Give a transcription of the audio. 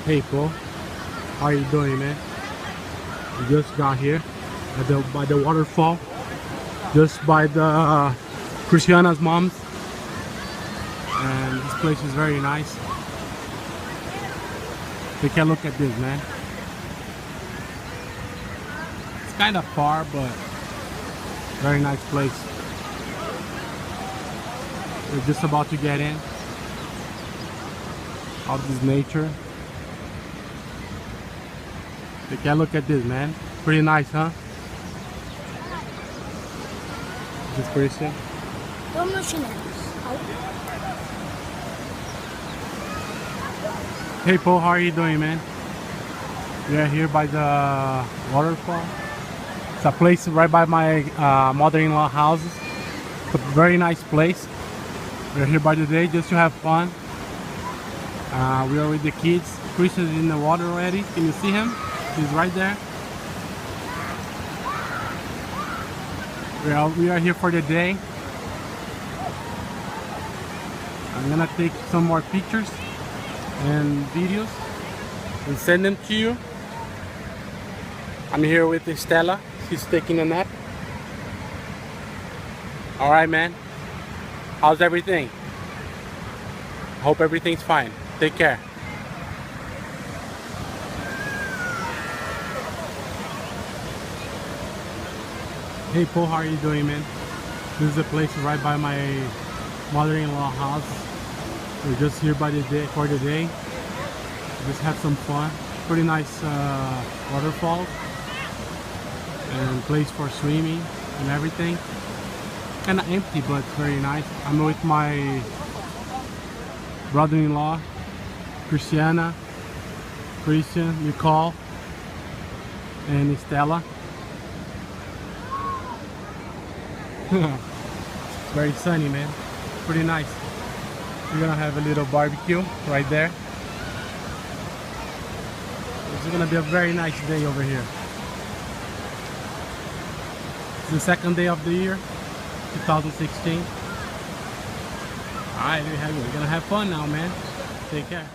Hey Paul, how are you doing, man? We just got here by the waterfall, just by the Christiana's mom's, and this place is very nice. Take a look at this, man. It's kind of far, but very nice place. We're just about to get in. All this nature. Take a look at this, man. Pretty nice, huh? This is Christian. Hey Paul, how are you doing, man? We are here by the waterfall. It's a place right by my mother-in-law house. It's a very nice place. We're here by the day just to have fun. We are with the kids. Christian is in the water already. Can you see him? He's right there. We are here for the day. I'm gonna take some more pictures and videos and send them to you. I'm here with Stella. She's taking a nap. Alright, man. How's everything? Hope everything's fine. Take care. Hey Paul, how are you doing, man? This is a place right by my mother-in-law house. We're just here by the day for the day. Just have some fun. Pretty nice waterfall and place for swimming and everything. Kind of empty, but very nice. I'm with my brother-in-law, Christiana, Christian, Nicole, and Stella. It's very sunny, man. Pretty nice. We're gonna have a little barbecue right there. It's gonna be a very nice day over here. It's the second day of the year, 2016. Alright, we're gonna have fun now, man. Take care.